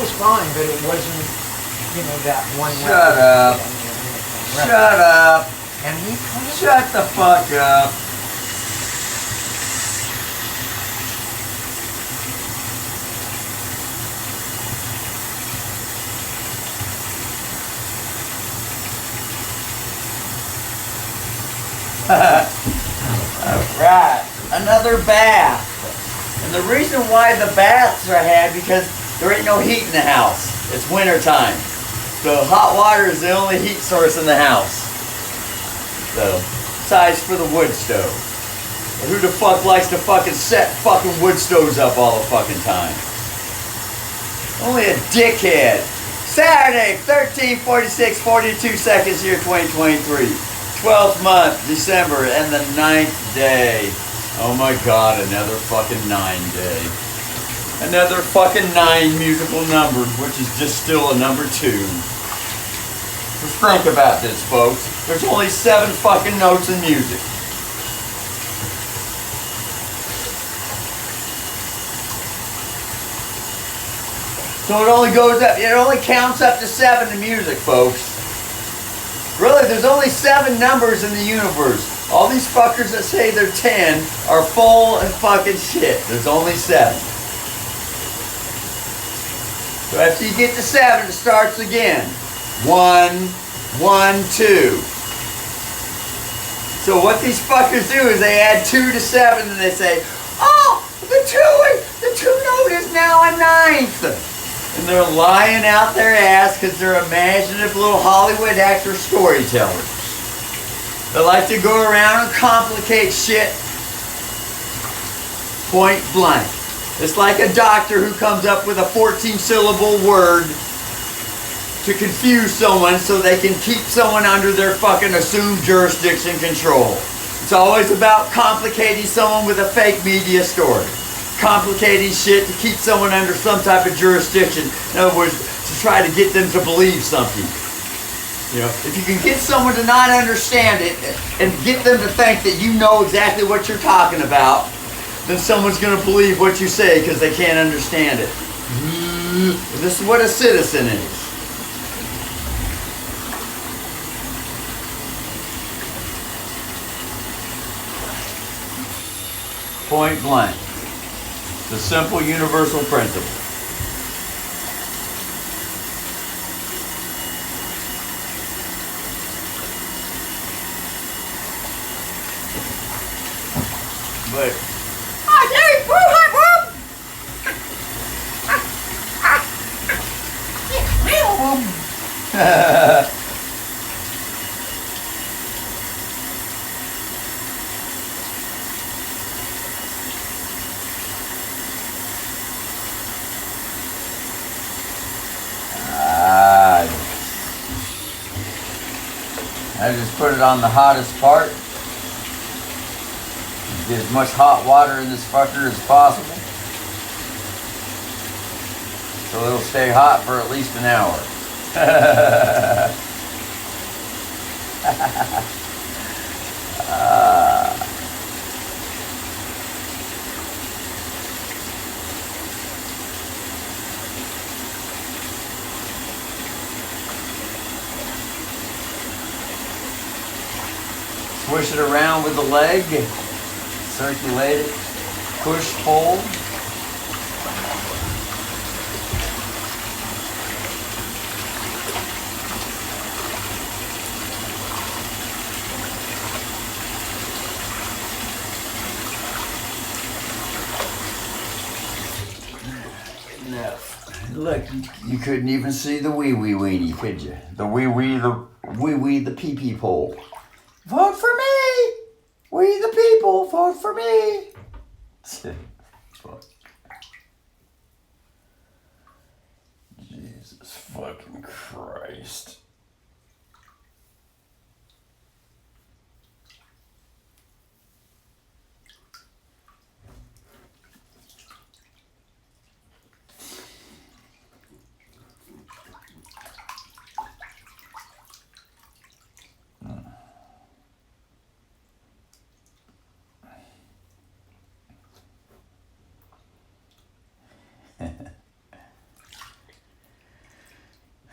was fine, but it wasn't, that one. Shut up. Shut up. And he Shut the fuck up. Alright, another bath. And the reason why the baths are had because there ain't no heat in the house. It's winter time. So hot water is the only heat source in the house. So, besides for the wood stove. But who the fuck likes to fucking set fucking wood stoves up all the fucking time? Only a dickhead. Saturday, 13:46, 42 seconds here, 2023. 12th month, December, and the 9th day. Oh my god, another fucking 9 day. Another fucking 9 musical number, which is just still a number 2. Just think about this, folks. There's only 7 fucking notes in music. So it only goes up, it only counts up to 7 in music, folks. Really, there's only 7 numbers in the universe. All these fuckers that say they're 10 are full of fucking shit. There's only 7. So after you get to 7, it starts again. 1, 1, 2. So what these fuckers do is they add 2 to 7 and they say, oh, the 2 note is now a 9th. And they're lying out their ass because they're imaginative little Hollywood actor storytellers. They like to go around and complicate shit point blank. It's like a doctor who comes up with a 14-syllable word to confuse someone so they can keep someone under their fucking assumed jurisdiction control. It's always about complicating someone with a fake media story. Complicating shit to keep someone under some type of jurisdiction. In other words, to try to get them to believe something. If you can get someone to not understand it and get them to think that you know exactly what you're talking about, then someone's going to believe what you say because they can't understand it. This is what a citizen is. Point blank. It's a simple universal principle. But I just put it on the hottest part. Get as much hot water in this fucker as possible. So it'll stay hot for at least an hour. Swish it around with the leg. Circulate it. Push, pull. No. Look, you couldn't even see the wee weenie, could you? The the pee pole. Vote for me! We the people, vote for me! Jesus fucking Christ.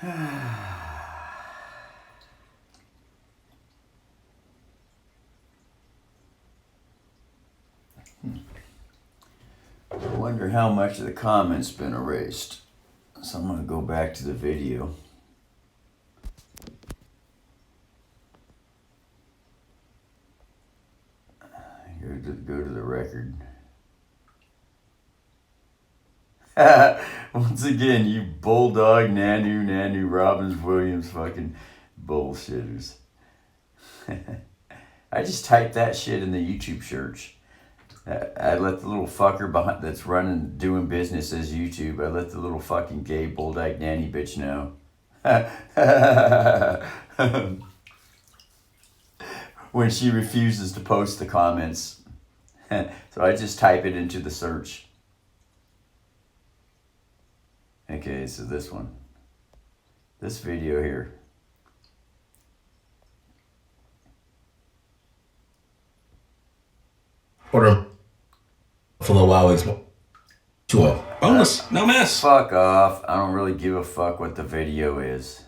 I wonder how much of the comments been erased. So I'm gonna go back to the video. Go to the record. Once again, you Bulldog, Nanu, Robbins, Williams, fucking bullshitters. I just typed that shit in the YouTube search. I let the little fucker behind that's doing business as YouTube. I let the little fucking gay Bulldog nanny bitch know. When she refuses to post the comments. So I just type it into the search. Okay, so this one. This video here. Order for the Huawei's tool. Boneless, no mess. Fuck off. I don't really give a fuck what the video is.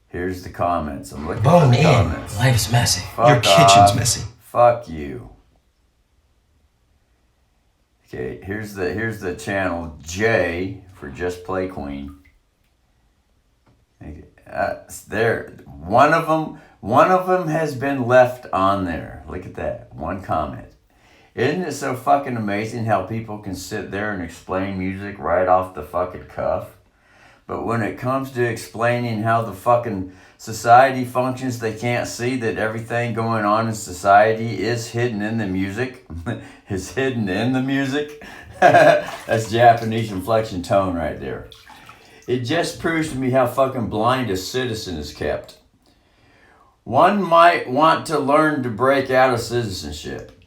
Here's the comments. I'm looking for the comments. Life's messy. Fuck Your kitchen's off. messy. Fuck you. Okay, here's the channel J for Just Play Queen. Okay, there, one of them has been left on there. Look at that, one comment. Isn't it so fucking amazing how people can sit there and explain music right off the fucking cuff? But when it comes to explaining how the fucking society functions, they can't see that everything going on in society is hidden in the music. Is hidden in the music. That's Japanese inflection tone right there. It just proves to me how fucking blind a citizen is kept. One might want to learn to break out of citizenship.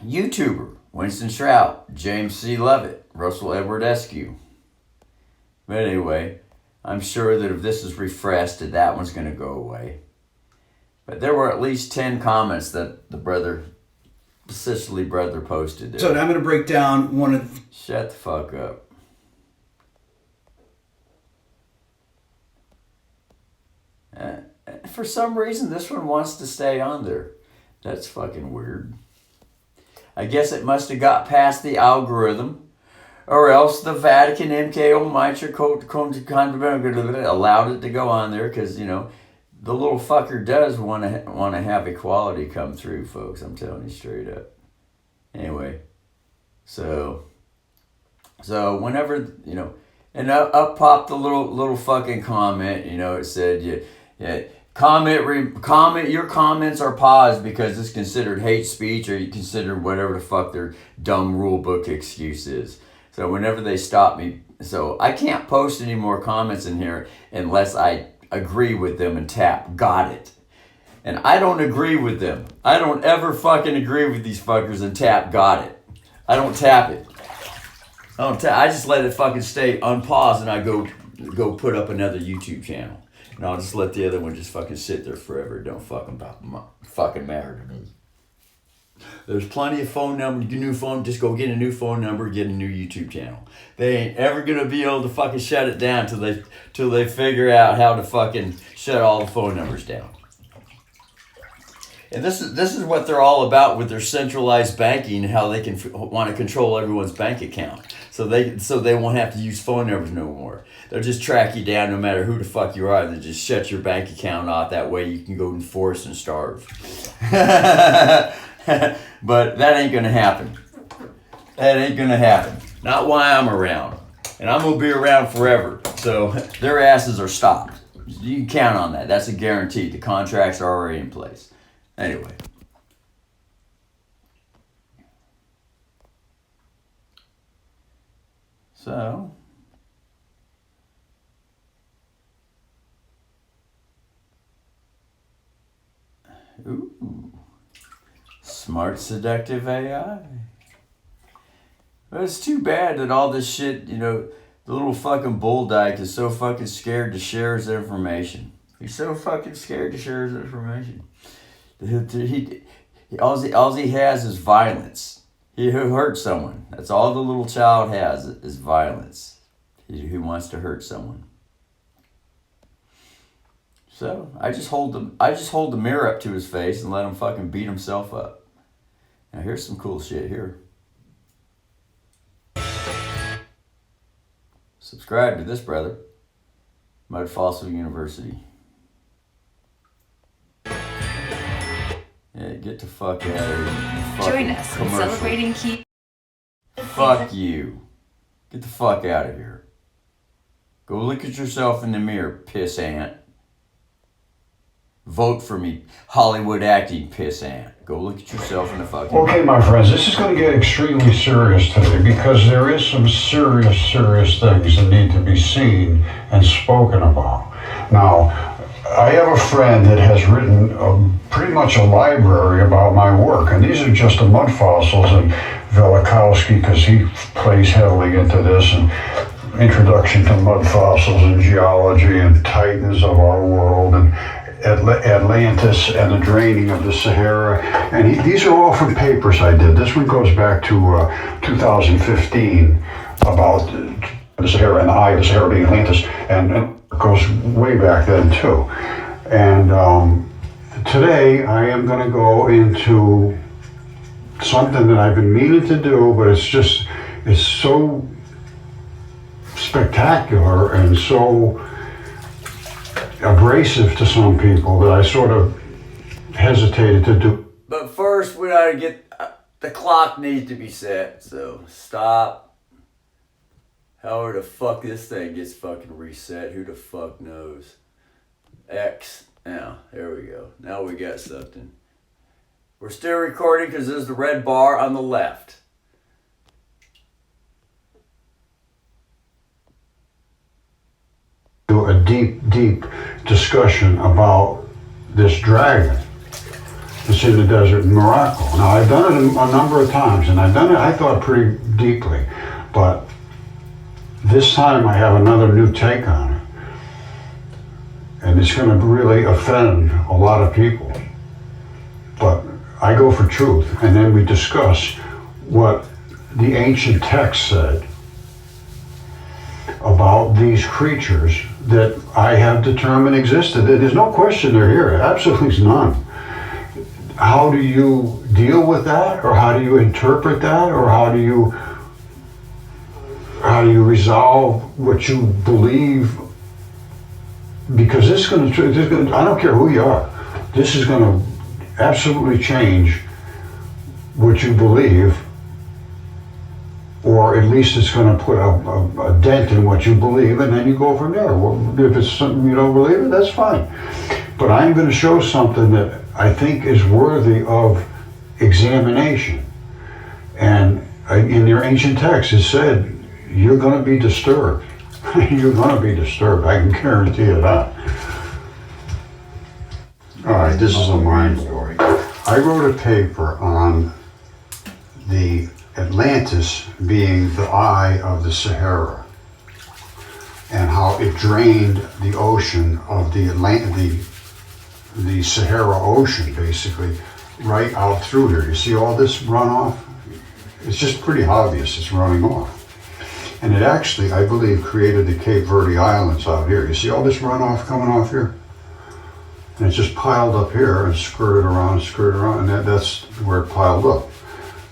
YouTuber, Winston Shrout, James C. Levitt, Russell Edward Eskew. But anyway, I'm sure that if this is refreshed, that one's going to go away. But there were at least 10 comments that the Sicily brother posted there. So I'm going to break down one of... Shut the fuck up. For some reason, this one wants to stay on there. That's fucking weird. I guess it must have got past the algorithm. Or else the Vatican MKO Mitra allowed it to go on there because, you know, the little fucker does want to have equality come through, folks. I'm telling you straight up. Anyway, so whenever, you know, and up popped the little fucking comment, you know, it said, yeah, comment, your comments are paused because it's considered hate speech or you consider whatever the fuck their dumb rule book excuse is. So whenever they stop me, so I can't post any more comments in here unless I agree with them and tap got it. And I don't agree with them. I don't ever fucking agree with these fuckers and tap got it. I don't tap it. I just let it fucking stay unpaused and I go put up another YouTube channel. And I'll just let the other one just fucking sit there forever. It don't fucking matter to me. There's plenty of phone numbers, just go get a new phone number, get a new YouTube channel. They ain't ever gonna be able to fucking shut it down till they figure out how to fucking shut all the phone numbers down. And this is what they're all about with their centralized banking and how they can want to control everyone's bank account. So they won't have to use phone numbers no more. They'll just track you down no matter who the fuck you are. They just shut your bank account off. That way you can go and force and starve. But that ain't gonna happen. That ain't gonna happen. Not while I'm around. And I'm gonna be around forever. So their asses are stopped. You can count on that. That's a guarantee. The contracts are already in place. Anyway. So. Ooh. Smart seductive AI. But it's too bad that all this shit, you know, the little fucking bull dyke is so fucking scared to share his information. He's so fucking scared to share his information. All he has is violence. He hurts someone. That's all the little child has is violence. He wants to hurt someone. So I just hold the mirror up to his face and let him fucking beat himself up. Now here's some cool shit here. Subscribe to this brother. Mud Fossil University. Yeah, get the fuck out of here. Join us in celebrating key. Fuck you. Get the fuck out of here. Go look at yourself in the mirror, pissant. Vote for me, Hollywood acting pissant. Go look at yourself in the fucking mirror. Okay, my friends, this is going to get extremely serious today because there is some serious things that need to be seen and spoken about. Now, I have a friend that has written pretty much a library about my work, and these are just the mud fossils, and Velikovsky, because he plays heavily into this, and introduction to mud fossils and geology and titans of our world, and Atlantis and the draining of the Sahara. And these are all from papers I did. This one goes back to 2015 about the Sahara and the eye of the Sahara being Atlantis, and it goes way back then too. And today I am going to go into something that I've been meaning to do, but it's so spectacular and so abrasive to some people that I sort of hesitated to do. But first, we gotta get the clock needs to be set. So stop. However the fuck this thing gets fucking reset, who the fuck knows? X. Now, there we go. Now we got something. We're still recording because there's the red bar on the left. Do a deep discussion about this dragon that's in the desert in Morocco. Now, I've done it a number of times, and I've done it, I thought, pretty deeply, but this time I have another new take on it, and it's going to really offend a lot of people. But I go for truth, and then we discuss what the ancient text said about these creatures that I have determined existed. There's no question they're here, absolutely none. How do you deal with that, or how do you interpret that, or how do you resolve what you believe? Because this is going to, I don't care who you are, this is going to absolutely change what you believe, or at least it's going to put a dent in what you believe, and then you go from there. Well, if it's something you don't believe in, that's fine. But I'm going to show something that I think is worthy of examination. And in your ancient text, it said, you're going to be disturbed. You're going to be disturbed. I can guarantee you that. All right, this is a mind story. I wrote a paper on the Atlantis being the eye of the Sahara and how it drained the ocean of the Sahara Ocean, basically, right out through here. You see all this runoff? It's just pretty obvious it's running off. And it actually, I believe, created the Cape Verde Islands out here. You see all this runoff coming off here? And it's just piled up here and skirted around, and that's where it piled up.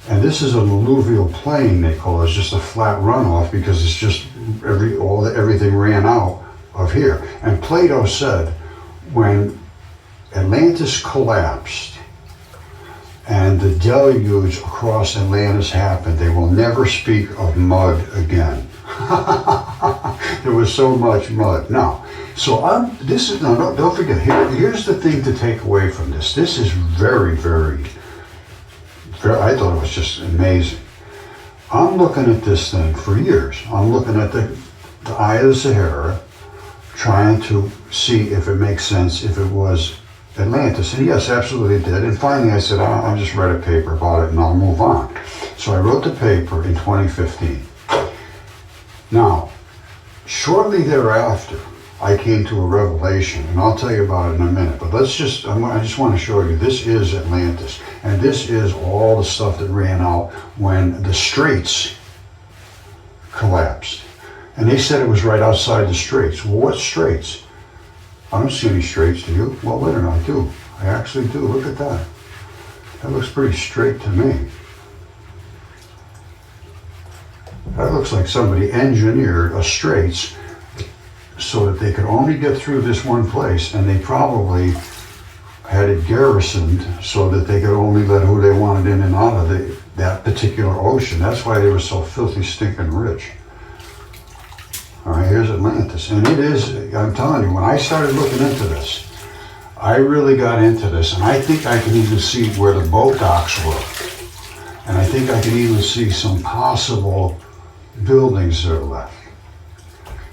And this is an alluvial plain, they call it. It's just a flat runoff because it's just everything ran out of here. And Plato said when Atlantis collapsed and the deluge across Atlantis happened, they will never speak of mud again. There was so much mud. Now, don't forget, here's the thing to take away from this. This is very, I thought it was just amazing. I'm looking at this thing for years. I'm looking at the eye of the Sahara, trying to see if it makes sense, if it was Atlantis. And yes, absolutely it did. And finally I said, I'll just write a paper about it and I'll move on. So I wrote the paper in 2015. Now, shortly thereafter, I came to a revelation, and I'll tell you about it in a minute, but I just want to show you, this is Atlantis, and this is all the stuff that ran out when the straits collapsed. And they said it was right outside the straits. Well, what straits? I don't see any straights, do you? Well, wait a minute, I do. I actually do. Look at that. That looks pretty straight to me. That looks like somebody engineered a straights so that they could only get through this one place, and they probably had it garrisoned so that they could only let who they wanted in and out of that particular ocean. That's why they were so filthy, stinking rich. All right, here's Atlantis. And it is, I'm telling you, when I started looking into this, I really got into this, and I think I can even see where the boat docks were. And I think I can even see some possible buildings that are left.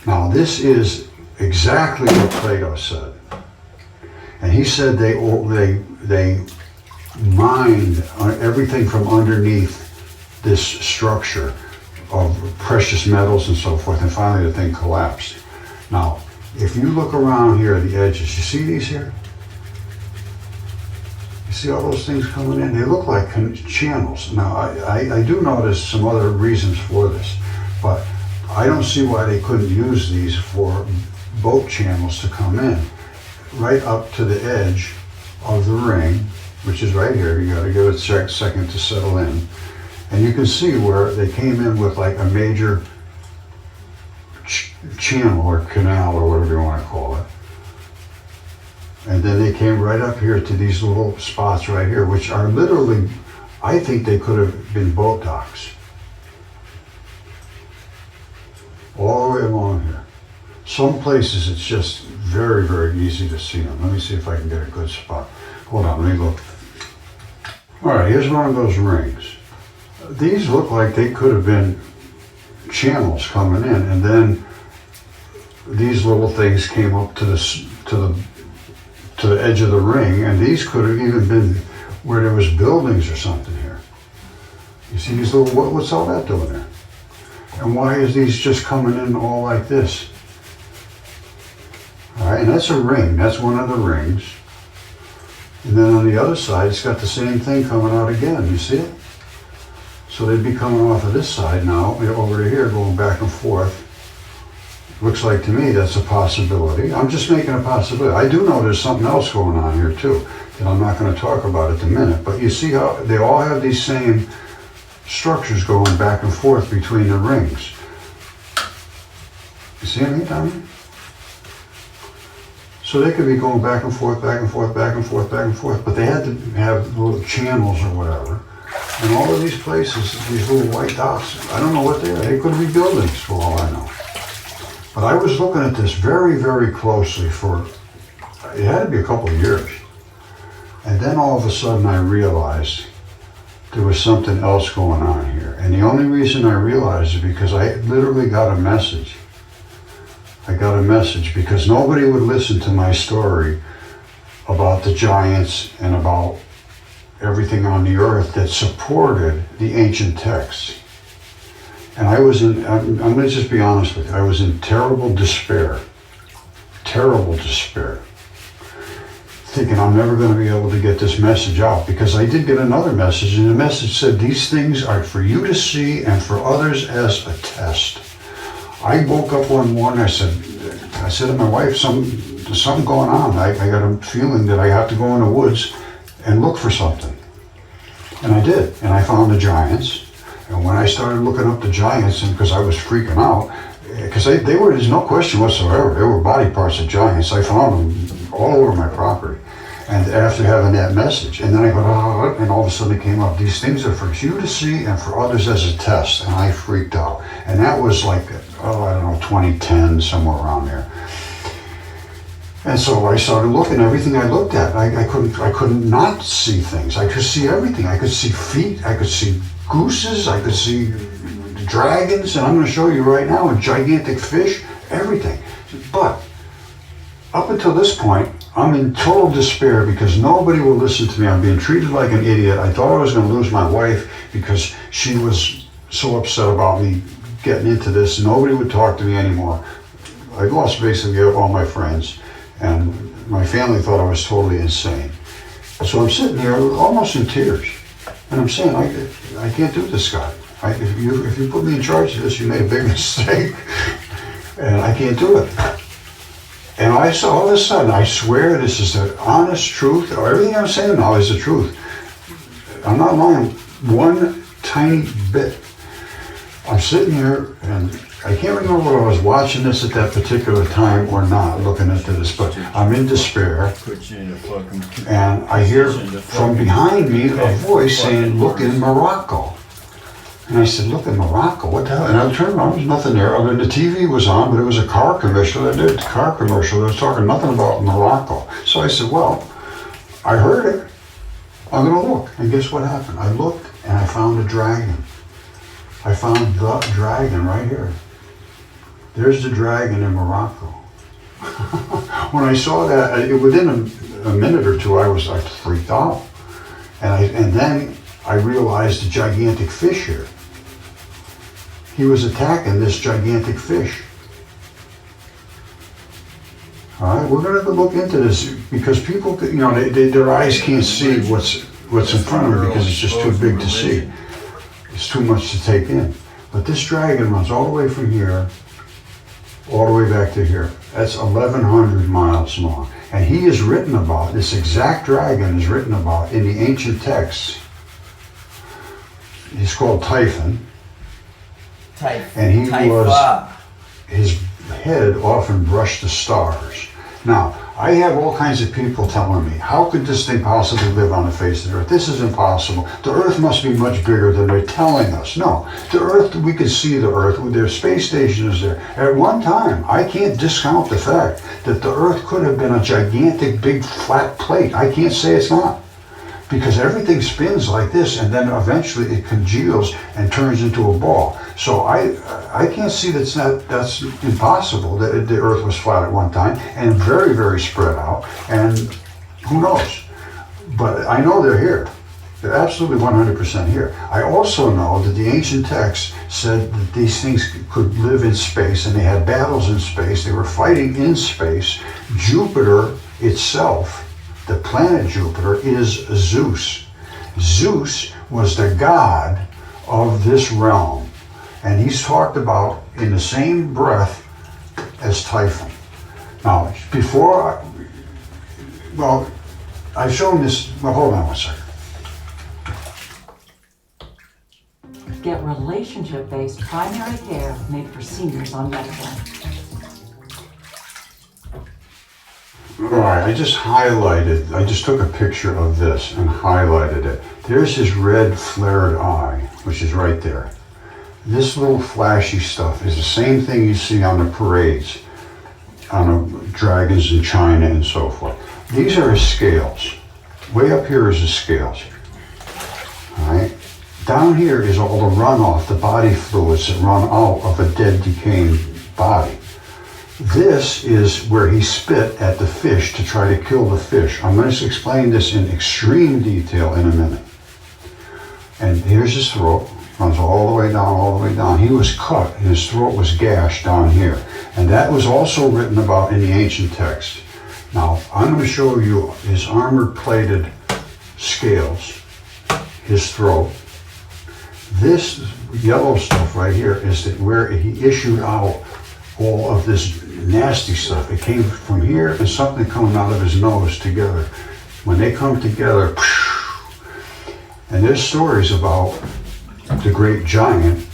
Now, this is exactly what Plato said. And he said they mined everything from underneath this structure of precious metals and so forth, and finally the thing collapsed. Now, if you look around here at the edges, you see these here? You see all those things coming in? They look like channels. Now, I do notice some other reasons for this, but I don't see why they couldn't use these for boat channels to come in right up to the edge of the ring, which is right here. You gotta give it a second to settle in. And you can see where they came in with like a major channel or canal or whatever you want to call it. And then they came right up here to these little spots right here, which are literally, I think they could have been boat docks. All the way along here. Some places it's just very, very easy to see them. Let me see if I can get a good spot. Hold on, let me look. All right, here's one of those rings. These look like they could have been channels coming in, and then these little things came up to the edge of the ring, and these could have even been where there was buildings or something here. You see these little, what's all that doing there? And why is these just coming in all like this? All right, and that's a ring. That's one of the rings. And then on the other side, it's got the same thing coming out again. You see it? So they'd be coming off of this side now, over to here, going back and forth. Looks like to me that's a possibility. I'm just making a possibility. I do know there's something else going on here too, that I'm not going to talk about at the minute. But you see how they all have these same structures going back and forth between the rings. You see anything down here? So they could be going back and forth, back and forth, back and forth, back and forth, but they had to have little channels or whatever. And all of these places, these little white dots, I don't know what they are. They could be buildings for all I know. But I was looking at this very, very closely for, it had to be a couple of years. And then all of a sudden I realized there was something else going on here. And the only reason I realized it because I literally got a message. I got a message because nobody would listen to my story about the giants and about everything on the earth that supported the ancient texts. And I was I'm going to just be honest with you, I was in terrible despair, thinking I'm never going to be able to get this message out, because I did get another message, and the message said these things are for you to see and for others as a test. I woke up one morning, I said to my wife, there's something going on. I got a feeling that I have to go in the woods and look for something. And I did, and I found the giants. And when I started looking up the giants, and because I was freaking out, because they were, there's no question whatsoever, they were body parts of giants. I found them all over my property. And after having that message, and then I go, oh, and all of a sudden it came up, these things are for you to see and for others as a test. And I freaked out. And that was like, I don't know, 2010, somewhere around there. And so I started looking, everything I looked at, I couldn't not see things. I could see everything. I could see feet, I could see gooses, I could see dragons, and I'm going to show you right now, a gigantic fish, everything. But up until this point, I'm in total despair because nobody will listen to me. I'm being treated like an idiot. I thought I was going to lose my wife because she was so upset about me getting into this. Nobody would talk to me anymore. I lost basically all my friends, and my family thought I was totally insane. So I'm sitting here almost in tears, and I'm saying, I can't do this, Scott. If you put me in charge of this, you made a big mistake, and I can't do it. And I saw, all of a sudden, I swear this is the honest truth, or everything I'm saying now is the truth. I'm not lying one tiny bit. I'm sitting here, and I can't remember whether I was watching this at that particular time or not, looking into this, but I'm in despair. And I hear from behind me a voice saying, look in Morocco. And I said, look in Morocco, what the hell? And I turned around, there's nothing there. I mean, the TV was on, but it was a car commercial. They did a car commercial. They was talking nothing about Morocco. So I said, well, I heard it. I'm going to look. And guess what happened? I looked and I found a dragon. I found the dragon right here. There's the dragon in Morocco. When I saw that, within a minute or two, I was like freaked out. And then I realized the gigantic fish here. He was attacking this gigantic fish. All right, we're going to look into this because people, you know, their eyes can't see what's in front of them because it's just too big to see. It's too much to take in. But this dragon runs all the way from here, all the way back to here. That's 1,100 miles long. And he is written about, this exact dragon is written about in the ancient texts. He's called Typhon. And he was, his head often brushed the stars. Now, I have all kinds of people telling me, how could this thing possibly live on the face of the earth? This is impossible. The earth must be much bigger than they're telling us. No, the earth, we can see the earth. Their space station is there. At one time, I can't discount the fact that the earth could have been a gigantic, big, flat plate. I can't say it's not. Because everything spins like this, and then eventually it congeals and turns into a ball. So I can't see that's impossible that the Earth was flat at one time and very, very spread out. And who knows? But I know they're here. They're absolutely 100% here. I also know that the ancient texts said that these things could live in space, and they had battles in space. They were fighting in space. Jupiter itself, the planet Jupiter, is Zeus. Zeus was the god of this realm, and he's talked about in the same breath as Typhon. Now, I've shown this, well, hold on one second. Get relationship-based primary care made for seniors on Medicare. All right, I just took a picture of this and highlighted it. There's his red flared eye, which is right there. This little flashy stuff is the same thing you see on the parades, on the dragons in China and so forth. These are his scales. Way up here is his scales. All right. Down here is all the runoff, the body fluids that run out of a dead, decaying body. This is where he spit at the fish to try to kill the fish. I'm going to explain this in extreme detail in a minute. And here's his throat, runs all the way down, all the way down. He was cut and his throat was gashed down here. And that was also written about in the ancient text. Now, I'm going to show you his armor-plated scales, his throat. This yellow stuff right here is where he issued out all of this nasty stuff. It came from here and something coming out of his nose together. When they come together, and there's stories about the great giant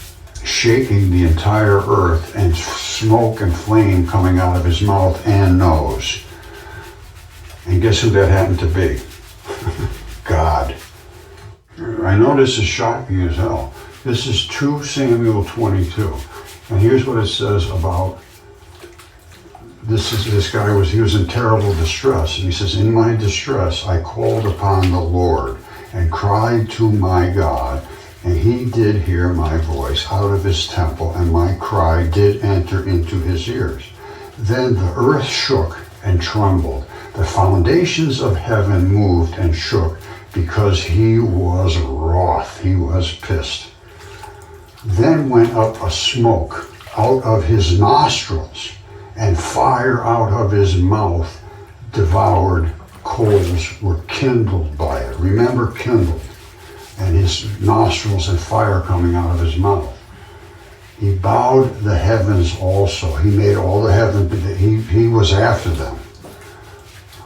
shaking the entire earth and smoke and flame coming out of his mouth and nose. And guess who that happened to be? God. I know this is shocking as hell. This is 2 Samuel 22. And here's what it says about this guy he was in terrible distress. And he says, in my distress, I called upon the Lord and cried to my God, and he did hear my voice out of his temple, and my cry did enter into his ears. Then the earth shook and trembled. The foundations of heaven moved and shook because he was wroth. He was pissed. Then went up a smoke out of his nostrils, and fire out of his mouth devoured. Coals were kindled by it. Remember, kindled. And his nostrils and fire coming out of his mouth. He bowed the heavens also. He made all the heavens. He was after them.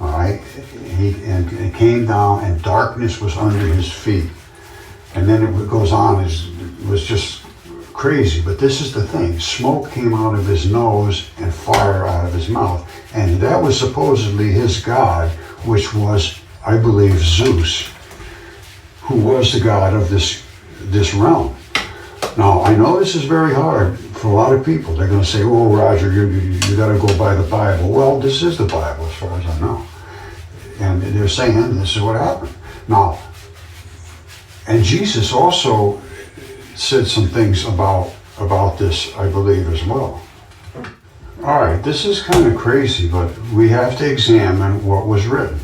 All right. And it came down, and darkness was under his feet. And then it goes on. It was just crazy. But this is the thing. Smoke came out of his nose and fire out of his mouth. And that was supposedly his god, which was, I believe, Zeus, who was the god of this realm. Now, I know this is very hard for a lot of people. They're going to say, oh, Roger, you got to go by the Bible. Well, this is the Bible as far as I know. And they're saying this is what happened. Now, and Jesus also said some things about this, I believe, as well. All right, this is kind of crazy, but we have to examine what was written.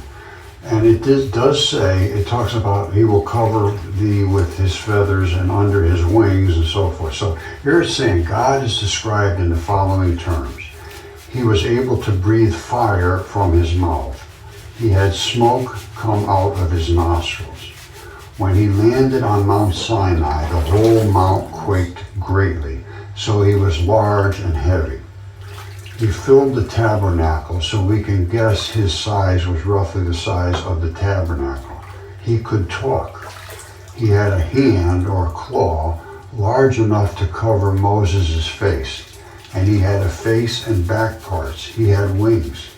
And it does say, it talks about he will cover thee with his feathers and under his wings and so forth. So here it's saying God is described in the following terms. He was able to breathe fire from his mouth. He had smoke come out of his nostrils. When he landed on Mount Sinai, the whole mount quaked greatly, so he was large and heavy. He filled the tabernacle, so we can guess his size was roughly the size of the tabernacle. He could talk. He had a hand or claw large enough to cover Moses' face, and he had a face and back parts. He had wings.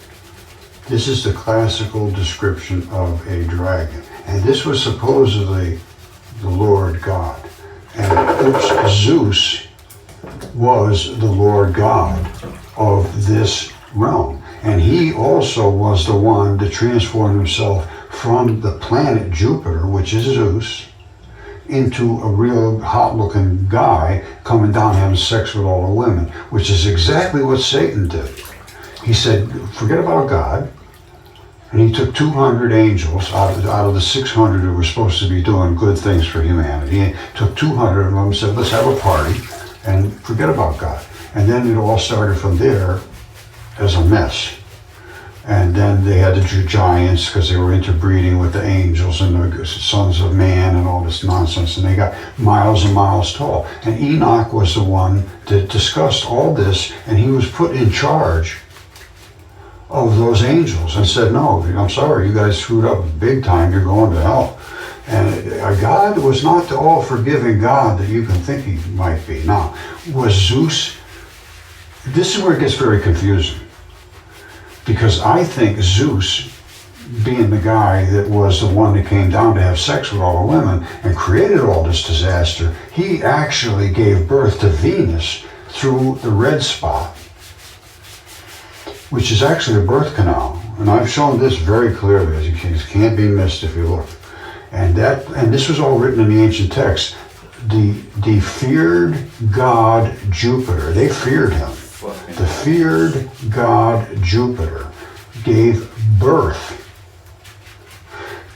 This is the classical description of a dragon. And this was supposedly the Lord God. And Zeus was the Lord God of this realm. And he also was the one to transform himself from the planet Jupiter, which is Zeus, into a real hot-looking guy coming down having sex with all the women, which is exactly what Satan did. He said, forget about God. And he took 200 angels out of the 600 who were supposed to be doing good things for humanity. He took 200 of them and said, let's have a party and forget about God. And then it all started from there as a mess. And then they had the giants because they were interbreeding with the angels and the sons of man and all this nonsense. And they got miles and miles tall. And Enoch was the one that discussed all this, and he was put in charge of those angels and said, no, I'm sorry, you guys screwed up big time, you're going to hell. And God was not the all-forgiving God that you can think he might be. Now, was Zeus, this is where it gets very confusing, because I think Zeus, being the guy that was the one that came down to have sex with all the women and created all this disaster, he actually gave birth to Venus through the red spot, which is actually a birth canal. And I've shown this very clearly. It can't be missed if you look. And this was all written in the ancient text. The feared god Jupiter, they feared him. The feared god Jupiter gave birth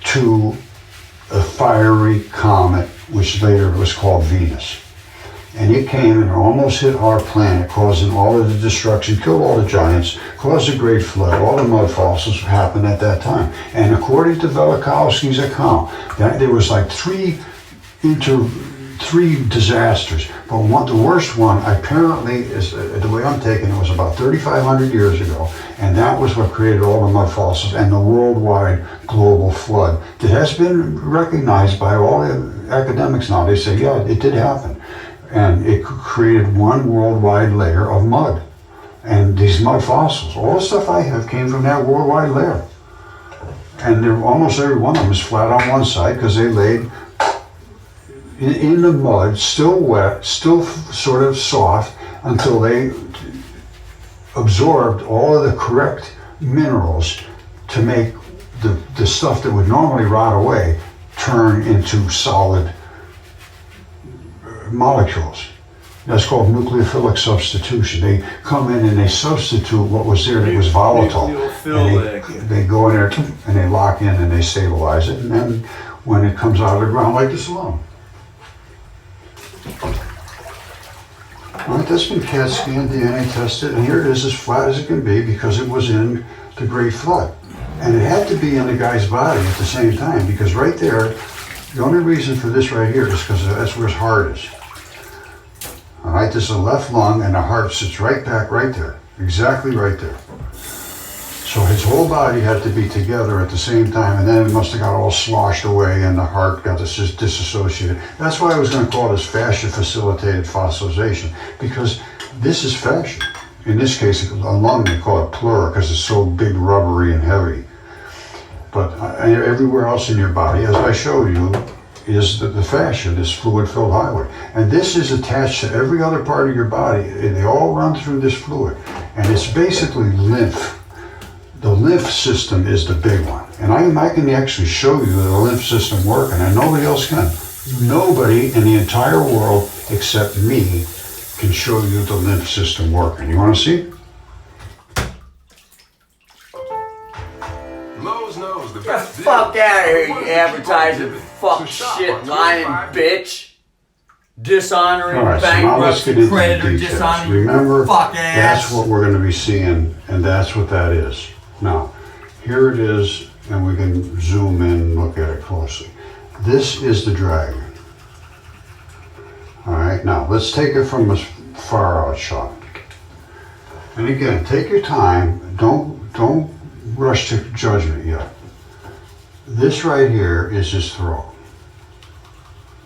to a fiery comet, which later was called Venus. And it came and almost hit our planet, causing all of the destruction, killed all the giants, caused a great flood. All the mud fossils happened at that time. And according to Velikovsky's account, there was like three disasters. But the worst one, apparently, is the way I'm taking it, was about 3,500 years ago. And that was what created all the mud fossils and the worldwide global flood that has been recognized by all the academics now. They say, yeah, it did happen. And it created one worldwide layer of mud. And these mud fossils, all the stuff I have came from that worldwide layer. And almost every one of them is flat on one side because they laid in the mud, still wet, still sort of soft, until they absorbed all of the correct minerals to make the stuff that would normally rot away turn into solid molecules. That's called nucleophilic substitution. They come in and they substitute what was there that was volatile. And they go in there and they lock in and they stabilize it. And then when it comes out of the ground, like this alone. All right, that's been CAT scanned, DNA tested, and here it is as flat as it can be because it was in the Great Flood. And it had to be in the guy's body at the same time, because right there, the only reason for this right here is because that's where his heart is. All right, this is the left lung, and the heart sits right back right there, exactly right there. So his whole body had to be together at the same time, and then it must have got all sloshed away, and the heart got disassociated. That's why I was going to call this fascia-facilitated fossilization, because this is fascia. In this case, a lung, they call it pleura because it's so big, rubbery, and heavy. But everywhere else in your body, as I showed you, is the fascia, this fluid-filled highway. And this is attached to every other part of your body, and they all run through this fluid. And it's basically lymph. The lymph system is the big one. And I can actually show you the lymph system working, and nobody else can. Nobody in the entire world except me can show you the lymph system working. You want to see? Lowe's knows the Get best the fuck deal. out of here, One you of the advertising cheapest fuck to shop shit, on lying 25 bitch. Dishonoring, All right, so now let's get bankruptcy, into the creditor, details. dishonoring, Remember, fuck that's ass. what we're going to be seeing, and that's what that is. Now, here it is, and we can zoom in and look at it closely. This is the dragon. All right, now let's take it from a far out shot. And again, take your time. Don't rush to judgment yet. This right here is his throat.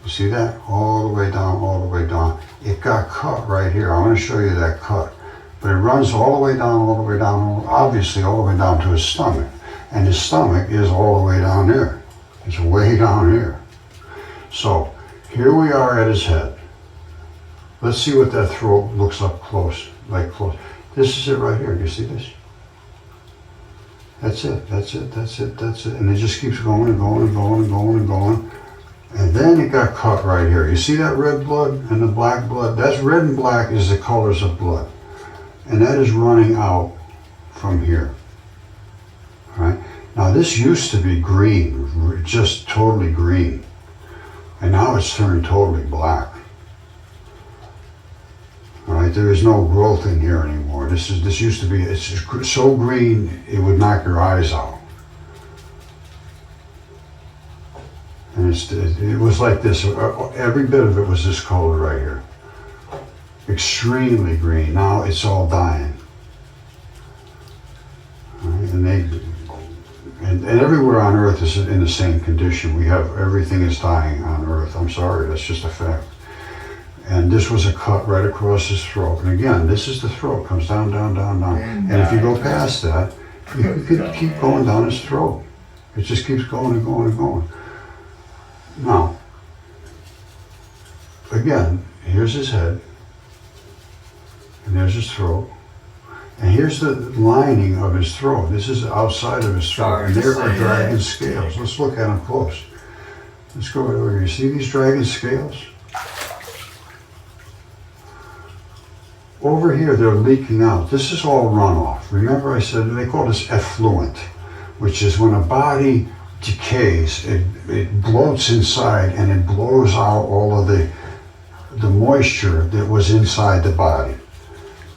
You see that? All the way down, all the way down. It got cut right here. I'm going to show you that cut. But it runs all the way down, obviously all the way down to his stomach. And his stomach is all the way down there. It's way down here. So here we are at his head. Let's see what that throat looks up close, like close. This is it right here. You see this? That's it, that's it, that's it, that's it. And it just keeps going and going and going and going and going. And then it got cut right here. You see that red blood and the black blood? That's red and black is the colors of blood. And that is running out from here. All right? Now this used to be green, just totally green. And now it's turned totally black. All right, there is no growth in here anymore. This used to be, it's just so green it would knock your eyes out. And it was like this. Every bit of it was this color right here. Extremely green. Now it's all dying. All right, and everywhere on Earth is in the same condition. Everything is dying on Earth. I'm sorry, that's just a fact. And this was a cut right across his throat. And again, this is the throat, comes down, down, down, down. And if you go past that, you could keep going down his throat. It just keeps going and going and going. Now, again, here's his head, and there's his throat, and here's the lining of his throat. This is outside of his throat, and there are dragon scales. Let's look at them close. Let's go right over here. You see these dragon scales? Over here, they're leaking out. This is all runoff. Remember I said they call this effluent, which is when a body decays, it bloats inside and it blows out all of the moisture that was inside the body.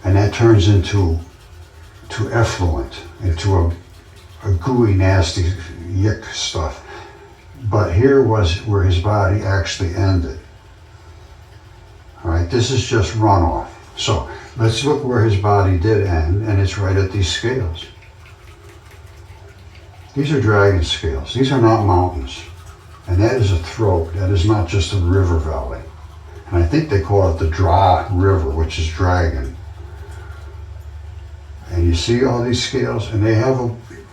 And that turns into effluent, into a gooey, nasty yick stuff. But here was where his body actually ended. All right, this is just runoff. So let's look where his body did end, and it's right at these scales. These are dragon scales. These are not mountains. And that is a throat. That is not just a river valley. And I think they call it the Dra River, which is dragon. And you see all these scales, and they have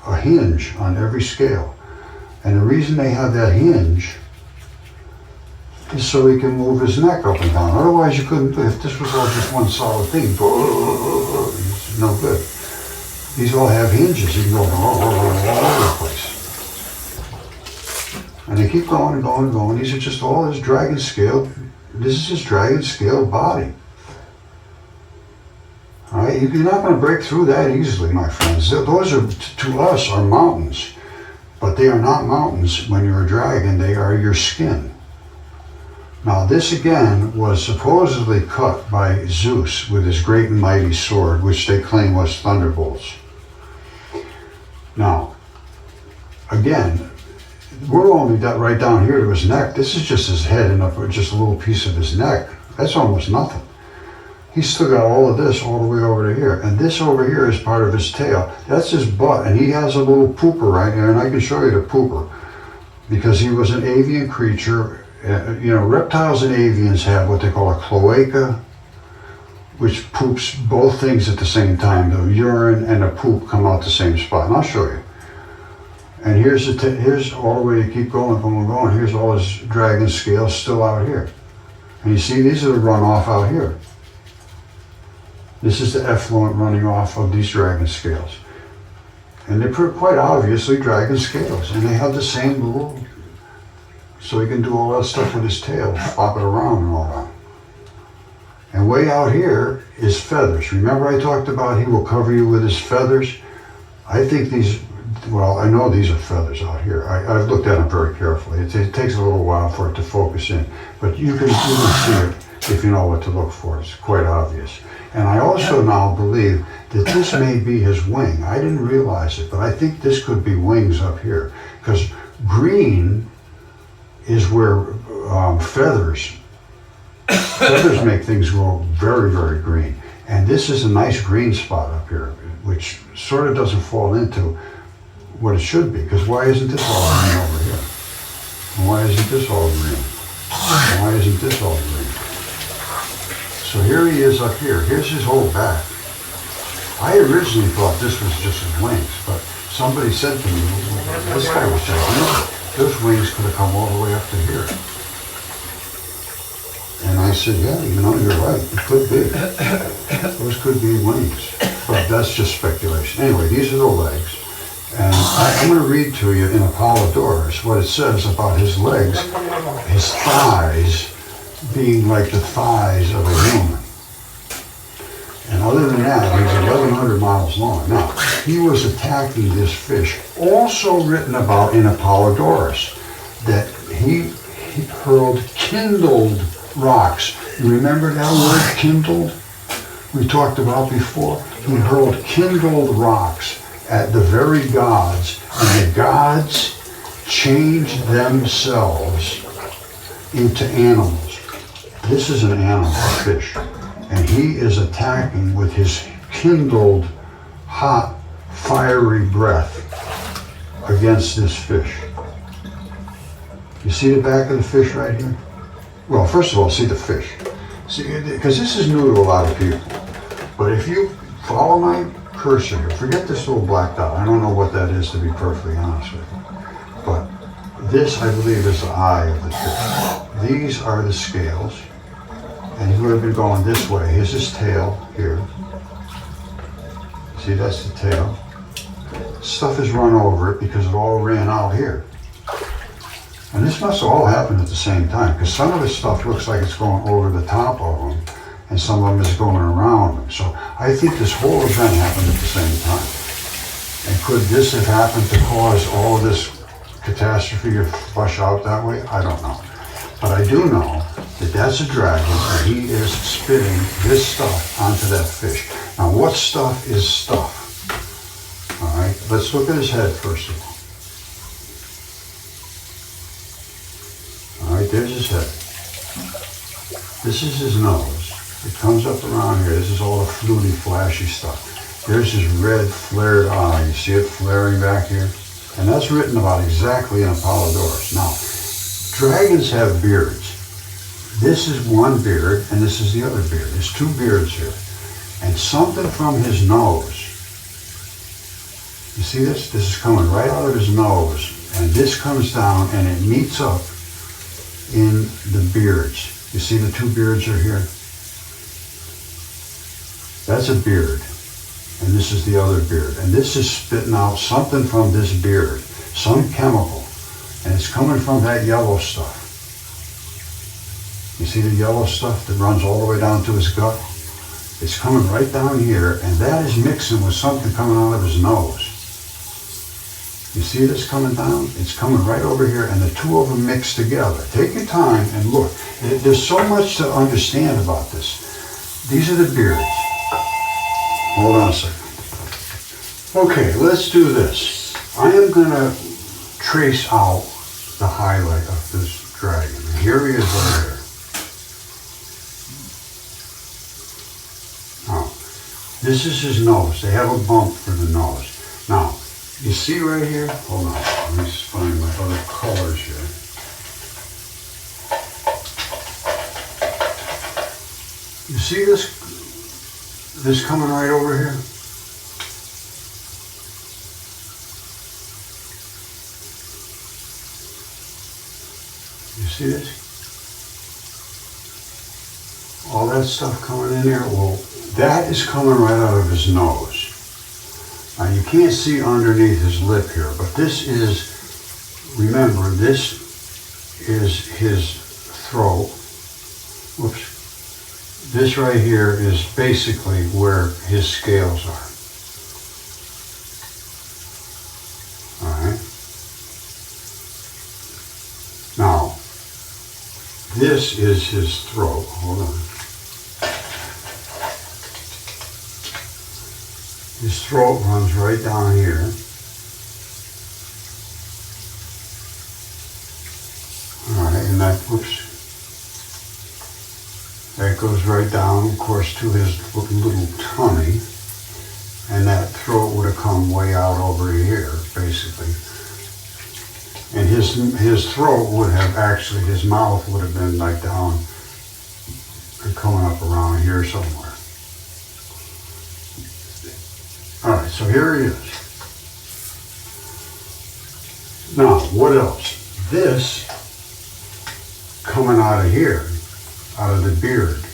a hinge on every scale. And the reason they have that hinge is so he can move his neck up and down. Otherwise you couldn't, if this was all just one solid thing, it's no good. These all have hinges. You can go all over the place. And they keep going and going and going. These are just all his dragon scale. This is his dragon scale body. All right, you're not going to break through that easily, my friends. Those are, to us, are mountains. But they are not mountains when you're a dragon. They are your skin. Now this again was supposedly cut by Zeus with his great and mighty sword, which they claim was thunderbolts. Now, again, we're only right down here to his neck. This is just his head and just a little piece of his neck. That's almost nothing. He's still got all of this all the way over to here. And this over here is part of his tail. That's his butt. And he has a little pooper right here. And I can show you the pooper. Because he was an avian creature. You know, reptiles and avians have what they call a cloaca, which poops both things at the same time. The urine and the poop come out the same spot. And I'll show you. And here's all the way to keep going. Here's all his dragon scales still out here. And you see, these are the runoff out here. This is the effluent running off of these dragon scales. And they're quite obviously dragon scales. And they have the same little, so he can do all that stuff with his tail, flop it around and all that. And way out here is feathers. Remember I talked about he will cover you with his feathers? I think these, well, I know these are feathers out here. I've looked at them very carefully. It takes a little while for it to focus in. But you can see it if you know what to look for. It's quite obvious. And I also now believe that this may be his wing. I didn't realize it, but I think this could be wings up here. Because green is where feathers make things go very, very green. And this is a nice green spot up here, which sort of doesn't fall into what it should be. Because why isn't this all green over here? And why isn't this all green? And why isn't this all green? So here he is up here. Here's his whole back. I originally thought this was just his wings, but somebody said to me, this guy was gigantic. Those wings could have come all the way up to here. And I said, yeah, you know, you're right. It could be. Those could be wings. But that's just speculation. Anyway, these are the legs. And I'm going to read to you in Apollodorus what it says about his legs, his thighs being like the thighs of a human. And other than that, he's 1,100 miles long. Now, he was attacking this fish, also written about in Apollodorus, that he hurled kindled rocks. You remember that word, kindled? We talked about before. He hurled kindled rocks at the very gods, and the gods changed themselves into animals. This is an animal, a fish, and he is attacking with his kindled, hot, fiery breath against this fish. You see the back of the fish right here? Well, first of all, see the fish. See, because this is new to a lot of people. But if you follow my cursor here, forget this little black dot. I don't know what that is, to be perfectly honest with you. But this, I believe, is the eye of the fish. These are the scales. And he would have been going this way. Here's his tail here. See, that's the tail. Stuff is run over it because it all ran out here. And this must have all happened at the same time, because some of the stuff looks like it's going over the top of them, and some of them is going around them. So I think this whole event happened at the same time. And could this have happened to cause all of this catastrophe to flush out that way? I don't know. But I do know that that's a dragon, and he is spitting this stuff onto that fish. Now, what stuff is stuff? All right, let's look at his head first of all. All right, there's his head. This is his nose. It comes up around here. This is all the fluty, flashy stuff. There's his red, flared eye. You see it flaring back here? And that's written about exactly in Apollodorus. Now, dragons have beards. This is one beard, and this is the other beard. There's two beards here. And something from his nose. You see this? This is coming right out of his nose. And this comes down, and it meets up in the beards. You see the two beards are here? That's a beard. And this is the other beard. And this is spitting out something from this beard. Some chemical. And it's coming from that yellow stuff. You see the yellow stuff that runs all the way down to his gut? It's coming right down here, and that is mixing with something coming out of his nose. You see this coming down? It's coming right over here, and the two of them mix together. Take your time and look. There's so much to understand about this. These are the beards. Hold on a second. Okay, let's do this. I am going to trace out the highlight of this dragon. Here he is right here. This is his nose. They have a bump for the nose. Now, you see right here? Hold on, let me just find my other colors here. You see this coming right over here? You see this? All that stuff coming in there, well, that is coming right out of his nose. Now you can't see underneath his lip here, but this is, remember, this is his throat. Whoops. This right here is basically where his scales are. All right. Now, this is his throat. Hold on. His throat runs right down here. All right, and that, whoops, that goes right down, of course, to his little tummy, and that throat would have come way out over here, basically. And his throat would have actually, his mouth would have been like down and coming up around here somewhere. All right, so here he is. Now, what else? This coming out of here, out of the beard,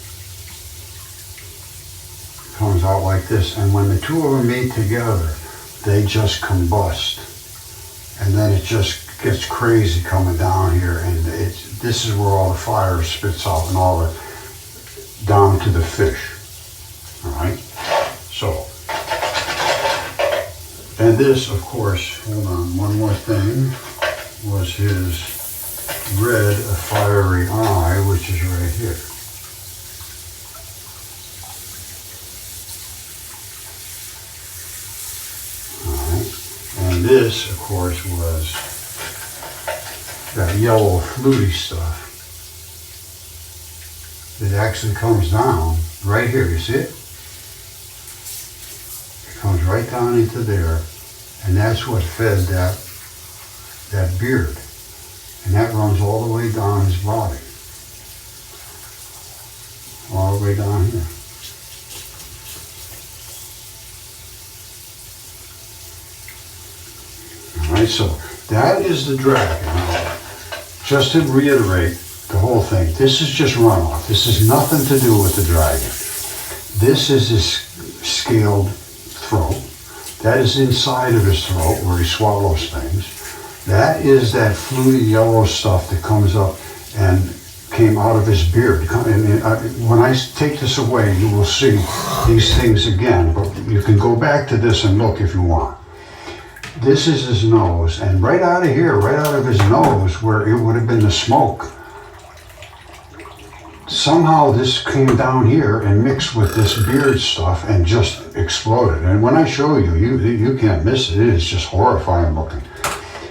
comes out like this. And when the two of them meet together, they just combust. And then it just gets crazy coming down here. And this is where all the fire spits out and all the, down to the fish. All right? So, and this, of course, hold on, one more thing, was his red, fiery eye, which is right here. All right. And this, of course, was that yellow fluty stuff. It actually comes down right here, you see it? Comes right down into there, and that's what fed that beard, and that runs all the way down his body, all the way down here. All right, so that is the dragon. Now, just to reiterate the whole thing, this is just runoff. This has nothing to do with the dragon. This is his scaled throat. That is inside of his throat where he swallows things. That is that fluty yellow stuff that comes up and came out of his beard. And when I take this away, you will see these things again, but you can go back to this and look if you want. This is his nose, and right out of here, right out of his nose, where it would have been the smoke, somehow this came down here and mixed with this beard stuff and just exploded. And when I show you, you can't miss it. It is just horrifying looking.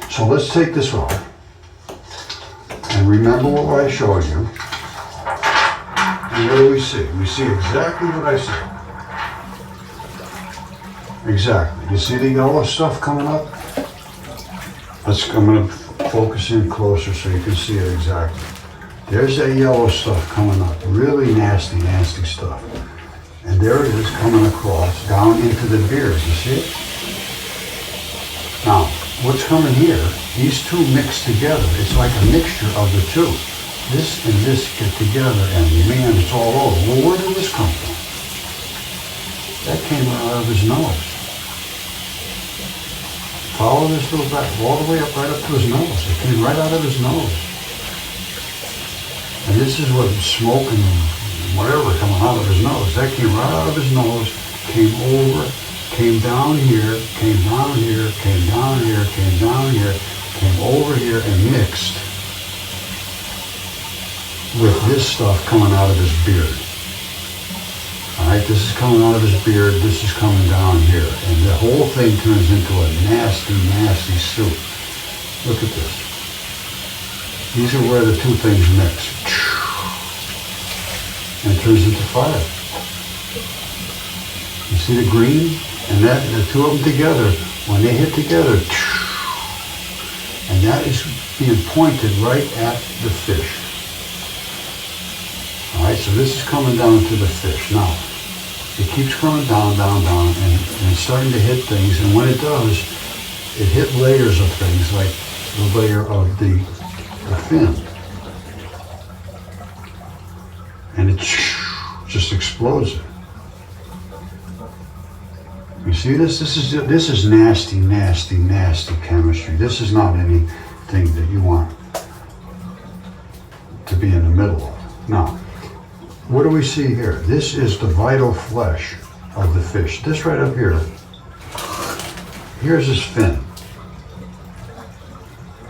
So let's take this off. And remember what I showed you. And what do we see? We see exactly what I said. Exactly. You see the yellow stuff coming up? I'm going to focus in closer so you can see it exactly. There's that yellow stuff coming up, really nasty, nasty stuff. And there it is coming across down into the beard, you see it? Now, what's coming here, these two mix together. It's like a mixture of the two. This and this get together and man, it's all over. Well, where did this come from? That came out of his nose. Follow this little back, all the way up, right up to his nose. It came right out of his nose. And this is what smoke and whatever coming out of his nose. That came right out of his nose, came over, came down here, came down here, came down here, came down here, came over here and mixed with this stuff coming out of his beard. All right, this is coming out of his beard, this is coming down here. And the whole thing turns into a nasty, nasty soup. Look at this. These are where the two things mix. And it turns into fire. You see the green? And that the two of them together, when they hit together, and that is being pointed right at the fish. All right, so this is coming down to the fish. Now, it keeps coming down, down, down, and it's starting to hit things, and when it does, it hit layers of things, like the layer of the fin. And it just explodes it. You see this? This is nasty, nasty, nasty chemistry. This is not anything that you want to be in the middle of. Now, what do we see here? This is the vital flesh of the fish. This right up here. Here's his fin.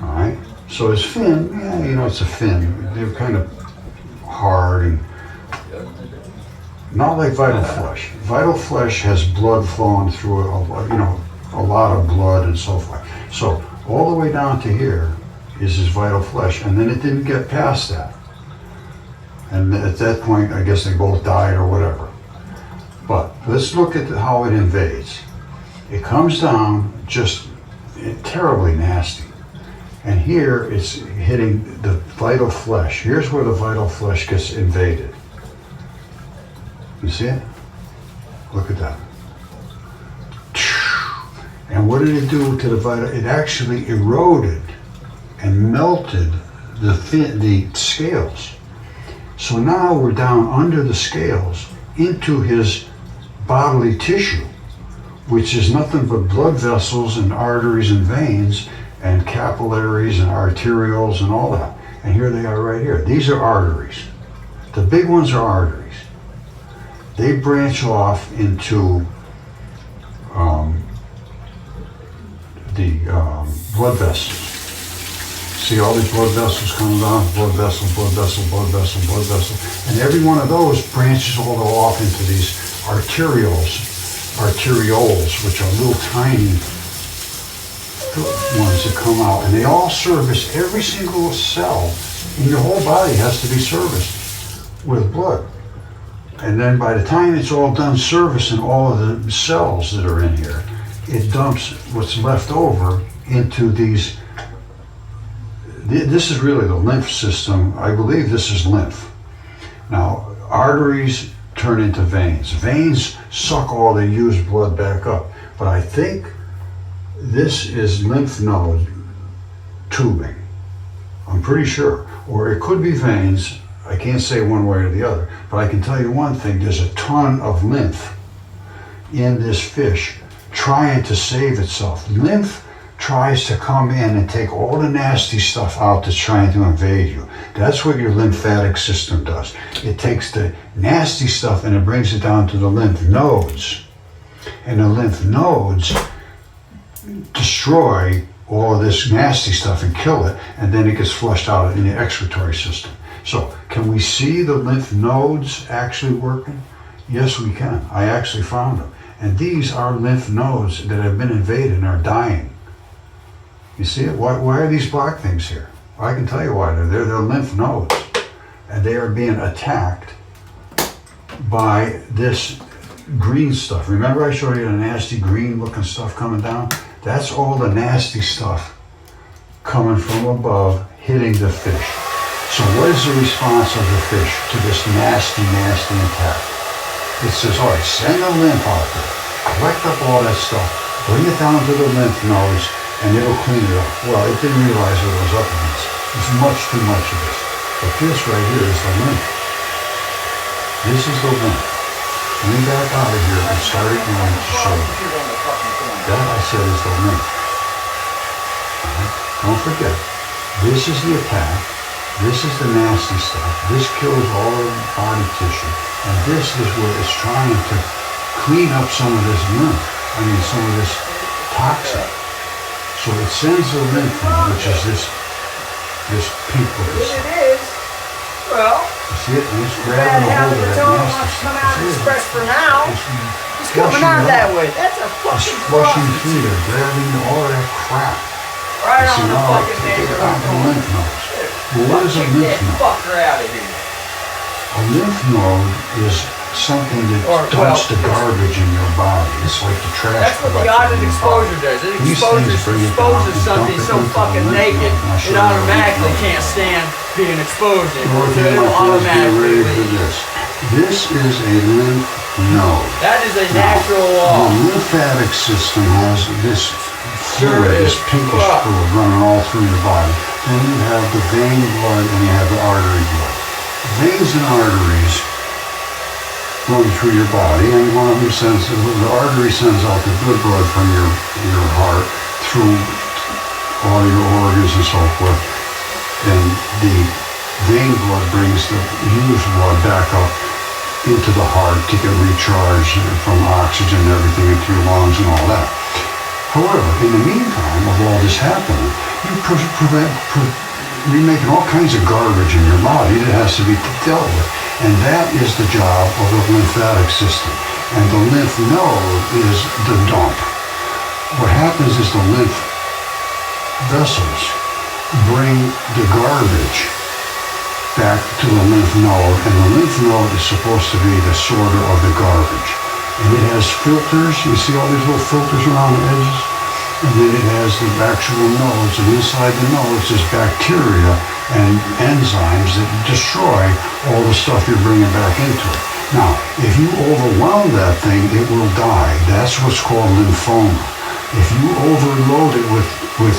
All right. So his fin, yeah, you know, it's a fin. They're kind of hard and not like vital flesh. Vital flesh has blood flowing through it, a lot of blood and so forth. So all the way down to here is his vital flesh, and then it didn't get past that. And at that point, I guess they both died or whatever. But let's look at how it invades. It comes down just terribly nasty. And here it's hitting the vital flesh. Here's where the vital flesh gets invaded. You see it? Look at that. And what did it do to the vital? It actually eroded and melted the scales. So now we're down under the scales into his bodily tissue, which is nothing but blood vessels and arteries and veins and capillaries and arterioles and all that. And here they are right here. These are arteries. The big ones are arteries. They branch off into the blood vessels. See all these blood vessels coming down, blood vessel, blood vessel, blood vessel, blood vessel. And every one of those branches all go off into these arterioles, which are little tiny ones that come out. And they all service, every single cell in your whole body has to be serviced with blood. And then by the time it's all done servicing all of the cells that are in here, it dumps what's left over into these. This is really the lymph system. I believe this is lymph. Now, arteries turn into veins. Veins suck all the used blood back up. But I think this is lymph node tubing. I'm pretty sure. Or it could be veins. I can't say one way or the other. But I can tell you one thing. There's a ton of lymph in this fish trying to save itself. Lymph tries to come in and take all the nasty stuff out that's trying to invade you. That's what your lymphatic system does. It takes the nasty stuff and it brings it down to the lymph nodes. And the lymph nodes destroy all of this nasty stuff and kill it, and then it gets flushed out in the excretory system. So, can we see the lymph nodes actually working? Yes, we can. I actually found them. And these are lymph nodes that have been invaded and are dying. You see it? Why are these black things here? Well, I can tell you why. They're lymph nodes. And they are being attacked by this green stuff. Remember I showed you the nasty green looking stuff coming down? That's all the nasty stuff coming from above, hitting the fish. So what is the response of the fish to this nasty, nasty attack? It says, all right, send the lymph out there. Collect up all that stuff. Bring it down to the lymph nodes, and it'll clean it up. Well, it didn't realize what it was up against. There's much too much of this. But this right here is the lymph. This is the lymph. Let me back out of here and start ignoring to show you. That I said is the lymph. Right? Don't forget, this is the attack. This is the nasty stuff. This kills all of the body tissue. And this is what it's trying to clean up some of this lymph. Some of this toxin. So it sends the lymph in, which is this pink with this. It is. Well, you see it? And it's grabbing a hold of that nasty stuff. come out express for now. It's Coming out that way. That's a It's fucking flushing fuck. through there, grabbing all that crap. Right You on see, the now fucking it's neighborhood. the lymph nodes. Well, what is a Get lymph that node? fucker out of here. A lymph node is something that Or, dumps well, the garbage in your body. It's like the trash. That's what the collector audit in your exposure body. does. It These things bring it down exposes and something dump it so into the fucking lymph naked, node. And I'll show it you what automatically lymph node can't is. stand being exposed anymore. Okay, It'll my friends, get automatically ready for leave. this. This is a lymph node. That is a Now, natural the law. lymphatic system has this Sure fluid, is. this pinkish Fuck. fluid running all through your body. Then you have the vein blood and you have the artery blood. Veins and arteries going through your body, and one of them sends, the artery sends out the good blood from your heart through all your organs and so forth. And the vein blood brings the used blood back up into the heart to get recharged from oxygen and everything into your lungs and all that. However, in the meantime of all this happening, you're making all kinds of garbage in your body that has to be dealt with. And that is the job of the lymphatic system. And the lymph node is the dump. What happens is the lymph vessels bring the garbage back to the lymph node, and the lymph node is supposed to be the sorter of the garbage. And it has filters. You see all these little filters around the edges? And then it has the actual nodes, and inside the nodes is bacteria and enzymes that destroy all the stuff you're bringing back into it. Now, if you overwhelm that thing, it will die. That's what's called lymphoma. If you overload it with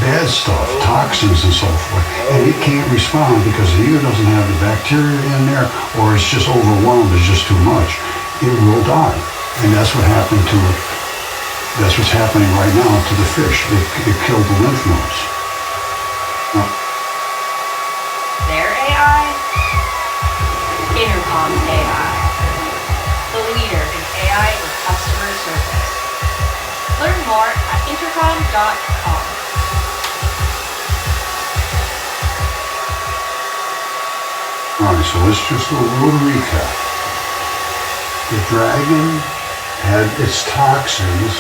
bad stuff, toxins and so forth, and it can't respond because it either doesn't have the bacteria in there or it's just overwhelmed, it's just too much, it will die. And that's what happened to it. That's what's happening right now to the fish. It killed the lymph nodes. Their AI? Intercom AI. The leader in AI with customer service. Learn more at intercom.com. Alright, so let's just do a little recap. The dragon had its toxins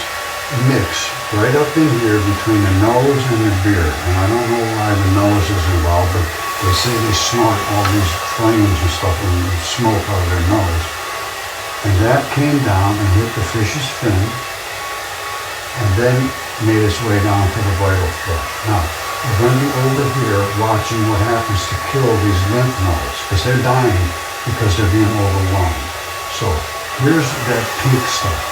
mixed right up in here between the nose and the beard. And I don't know why the nose is involved, but they say they snort all these flames and stuff and smoke out of their nose. And that came down and hit the fish's fin and then made its way down to the vital fluid. Now, we're going to be over here watching what happens to kill these lymph nodes because they're dying because they're being overwhelmed. So here's that pink stuff.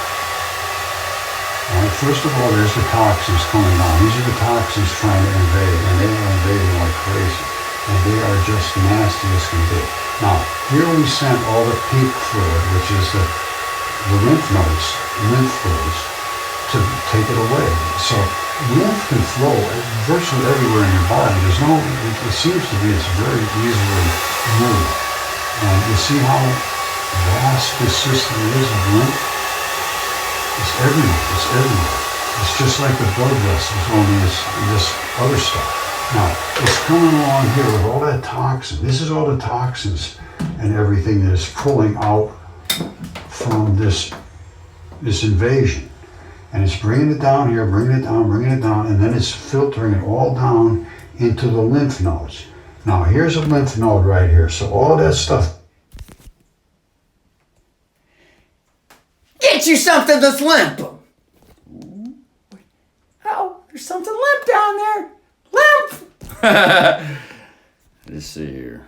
All right, first of all, there's the toxins coming down. These are the toxins trying to invade, and they are invading like crazy. And they are just nasty as can be. Now, here we sent all the pink fluid, which is the lymph nodes, lymph fluids, to take it away. So lymph can flow virtually everywhere in your body. There's no, it seems to be it's very easily moved. And you see how vast this system is of lymph? It's everywhere. It's everywhere. It's just like the blood vessels, only it's this other stuff. Now, it's coming along here with all that toxin. This is all the toxins and everything that is pulling out from this invasion. And it's bringing it down here, bringing it down, and then it's filtering it all down into the lymph nodes. Now, here's a lymph node right here. So all that stuff. Get you something that's limp! Oh, there's something limp down there! Limp! Let's see here.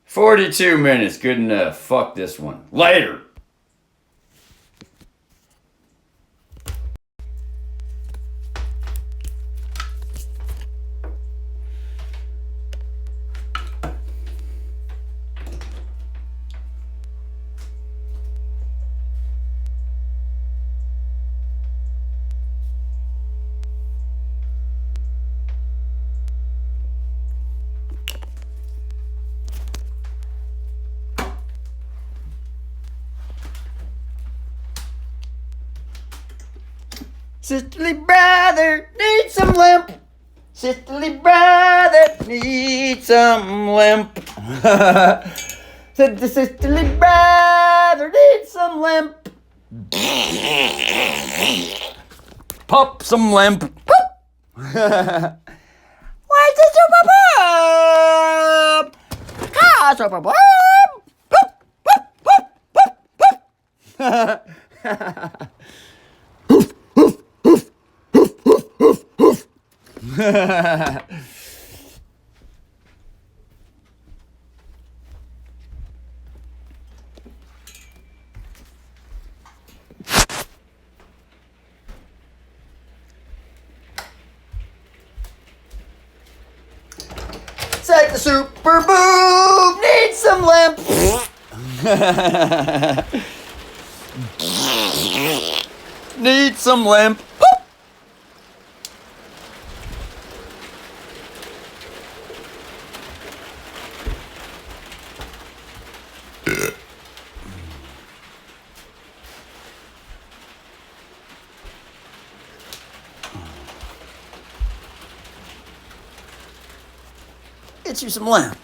42 minutes, good enough. Fuck this one. Later! Sisterly brother needs some limp. Sisterly brother needs some limp. Said the sisterly brother needs some limp. Pop some limp. Pop. Why did you pop up? grasshopper. Boop, boop, boop, boop, boop, boop. Said the super boob needs some limp. Need some limp. Boop. Get you some limp.